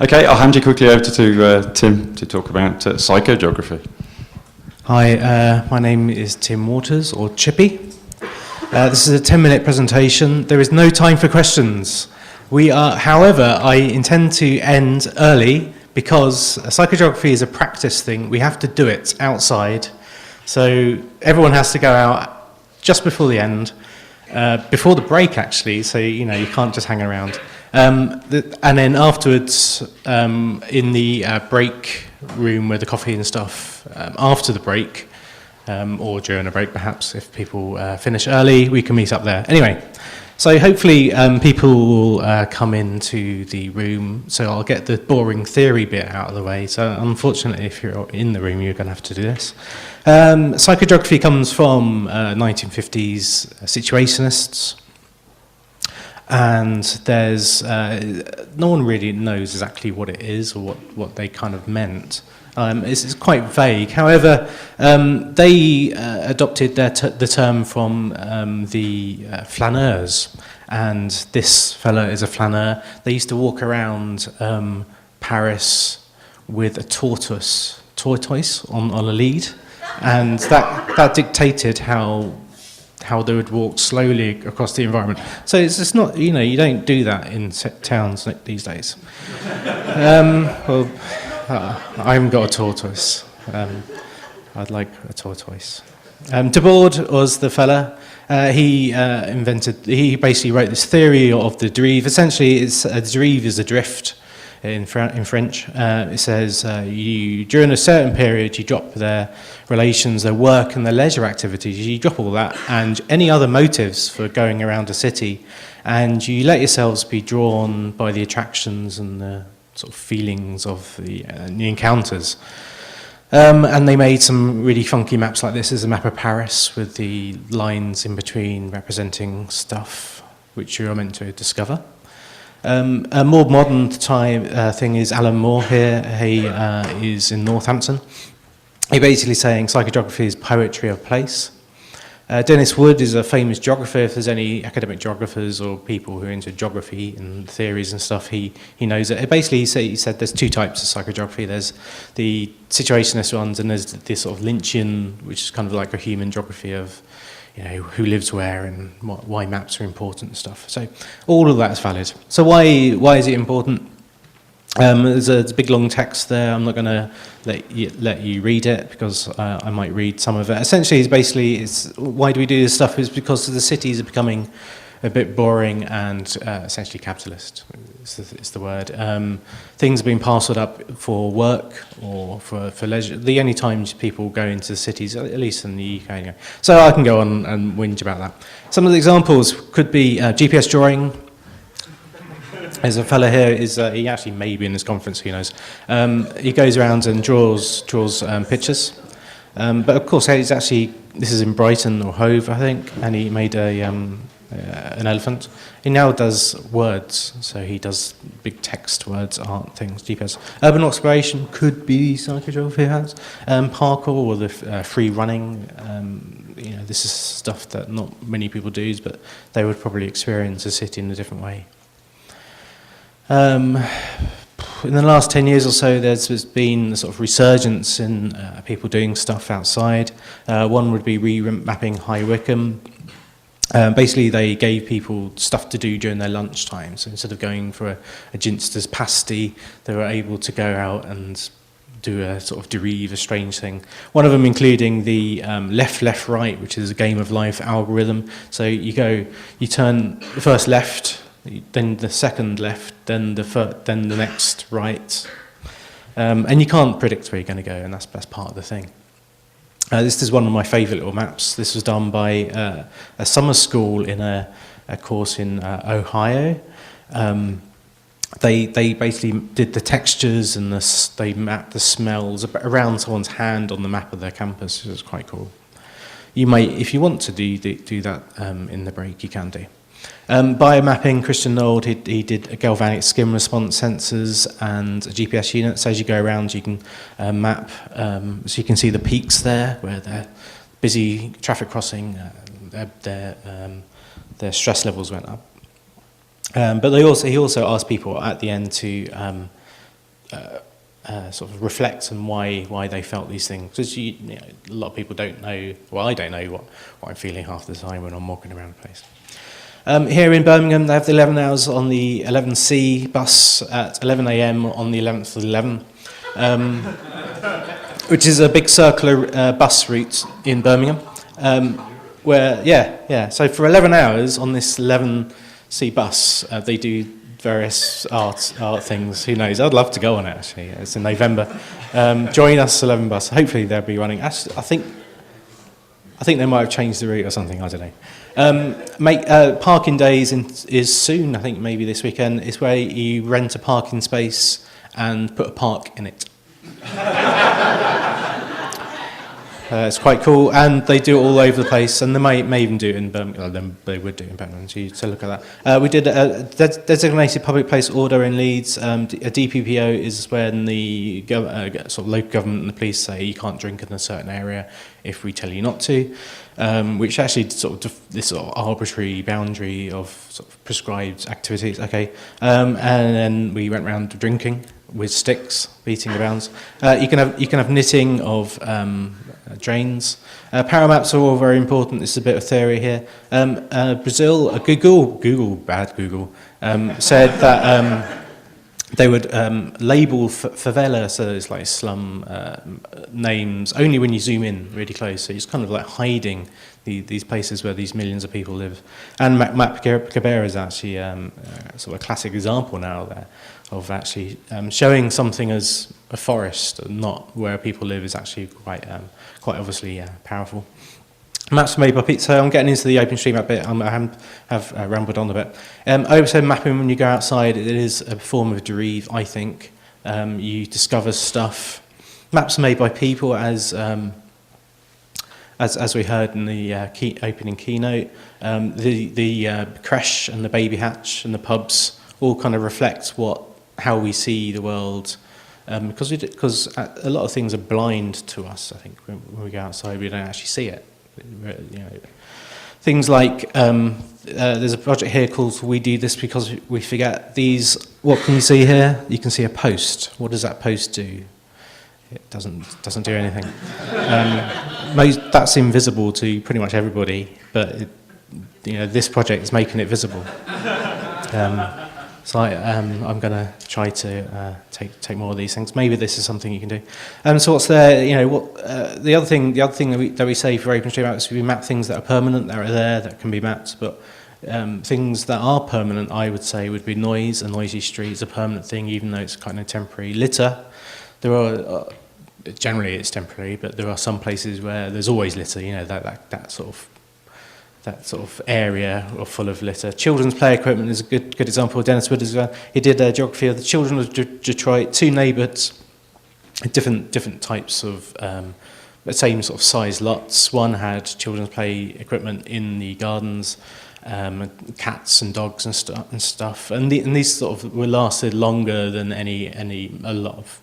Okay, I'll hand you quickly over to Tim to talk about psychogeography. Hi, my name is Tim Waters, or Chippy. This is a 10-minute presentation. There is no time for questions. However, I intend to end early because psychogeography is a practice thing. We have to do it outside. So everyone has to go out just before the end, before the break actually, so you can't just hang around. And then afterwards, in the break room with the coffee and stuff, after the break, or during a break perhaps, if people finish early, we can meet up there. Anyway, so hopefully people will come into the room, so I'll get the boring theory bit out of the way. So unfortunately, if you're in the room, you're going to have to do this. Psychogeography comes from 1950s situationists. And there's no one really knows exactly what it is or what they kind of meant. It's quite vague. However, they adopted the term from the flaneurs, and this fella is a flaneur. They used to walk around Paris with a tortoise on a lead, and that dictated how they would walk slowly across the environment. So it's just not, you don't do that in towns these days. I haven't got a tortoise. I'd like a tortoise. Debord was the fella. He basically wrote this theory of the derive. Essentially, a derive is a drift in French. It says during a certain period, you drop their relations, their work and their leisure activities. You drop all that and any other motives for going around a city, and you let yourselves be drawn by the attractions and the sort of feelings of the encounters. And they made some really funky maps like this. Is a map of Paris with the lines in between representing stuff which you are meant to discover. A more modern time thing is Alan Moore here. He is in Northampton. He's basically saying psychogeography is poetry of place. Dennis Wood is a famous geographer. If there's any academic geographers or people who are into geography and theories and stuff, he knows it. Basically, he said there's two types of psychogeography. There's the situationist ones, and there's this sort of Lynchian, which is kind of like a human geography of who lives where and why maps are important and stuff. So all of that is valid. So why is it important? There's a big long text there. I'm not going to let you read it because I might read some of it. Essentially, it's why do we do this stuff? Is because the cities are becoming a bit boring and essentially capitalist. Is the word. Things are being parcelled up for work or for leisure. The only times people go into the cities, at least in the UK anyway. So I can go on and whinge about that. Some of the examples could be GPS drawing. There's a fella here, he actually may be in this conference, who knows. He goes around and draws pictures. But of course, this is in Brighton or Hove, I think, and he made an elephant. He now does words, so he does big text, words, art, things, GPS. Urban exploration could be psychogeography has. Parkour or the free running, this is stuff that not many people do, but they would probably experience a city in a different way. In the last 10 years or so, there's been a sort of resurgence in people doing stuff outside. One would be remapping High Wycombe. Basically, they gave people stuff to do during their lunchtime. So instead of going for a ginster's pasty, they were able to go out and do a sort of derive, a strange thing. One of them including the left, right, which is a game of life algorithm. So you turn the first left, then the second left, then the next right, and you can't predict where you're going to go, and that's part of the thing. This is one of my favourite little maps. This was done by a summer school in a course in Ohio. They basically did the textures and they mapped the smells around someone's hand on the map of their campus. It was quite cool. You may, if you want to do that in the break, you can do. Biomapping, Christian Nold, he did a galvanic skin response sensors and a GPS unit. So as you go around, you can map, so you can see the peaks there where they're busy traffic crossing, their stress levels went up. But he also asked people at the end to sort of reflect on why they felt these things. Because a lot of people don't know, well, I don't know what I'm feeling half the time when I'm walking around the place. Here in Birmingham, they have the 11 hours on the 11C bus at 11 a.m. on the 11th of 11, which is a big circular bus route in Birmingham. So for 11 hours on this 11C bus, they do various art things. Who knows? I'd love to go on it, actually. It's in November. Join us, 11 bus. Hopefully they'll be running. Actually, I think they might have changed the route or something. I don't know. Parking days is soon. I think maybe this weekend. It's where you rent a parking space and put a park in it. It's quite cool, and they do it all over the place, and they may even do it in Birmingham. They would do it in Birmingham, so you to look at that. We did a designated public place order in Leeds. A DPPO is when the sort of local government and the police say you can't drink in a certain area if we tell you not to, which actually sort of this sort of arbitrary boundary of sort of prescribed activities. Okay, and then we went around drinking with sticks, beating the bounds. You can have knitting of drains. Power maps are all very important. This is a bit of theory here. Brazil, Google, said that they would label favela, so it's like slum names, only when you zoom in really close. So it's kind of like hiding these places where these millions of people live. And Map Cabera is actually sort of a classic example now there of actually showing something as a forest, not where people live, is actually quite obviously powerful. Maps made by people. So I'm getting into the OpenStreetMap bit. I have rambled on a bit. OSM mapping, when you go outside, it is a form of derive, I think. You discover stuff. Maps are made by people, as we heard in the opening keynote. The creche and the baby hatch and the pubs all kind of reflect how we see the world. Because a lot of things are blind to us, I think. When we go outside, we don't actually see it. Things like there's a project here called "We Do This Because We Forget." What can you see here? You can see a post. What does that post do? It doesn't do anything. That's invisible to pretty much everybody, but this project is making it visible. So I'm going to try to take more of these things. Maybe this is something you can do. So what's there? The other thing that we say for OpenStreetMap is we map things that are permanent, that are there, that can be mapped. But things that are permanent, I would say, would be noise. A noisy street is a permanent thing, even though it's kind of temporary. Litter. There are generally it's temporary, but there are some places where there's always litter. That sort of area full of litter. Children's play equipment is a good example. Dennis Wood, he did a geography of the children of Detroit, two neighbours, different types of the same sort of size lots. One had children's play equipment in the gardens, cats and dogs and stuff. And these sort of were lasted longer than a lot of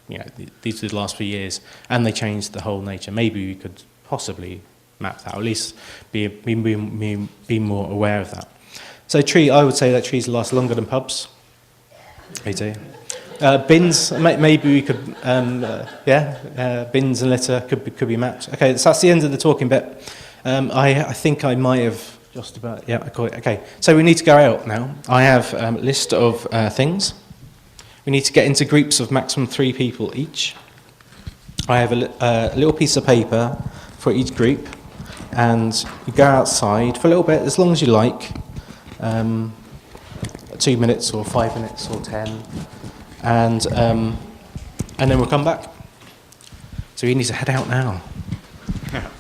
these would last for years, and they changed the whole nature. Maybe we could possibly map that, or at least be more aware of that. So I would say that trees last longer than pubs. They do. Bins, maybe we could, bins and litter could be mapped. Okay, so that's the end of the talking bit. I think I might have just about, I call it. Okay, so we need to go out now. I have a list of things. We need to get into groups of maximum 3 people each. I have a little piece of paper for each group. And you go outside for a little bit, as long as you like, 2 minutes or 5 minutes or 10, and then we'll come back. So you need to head out now.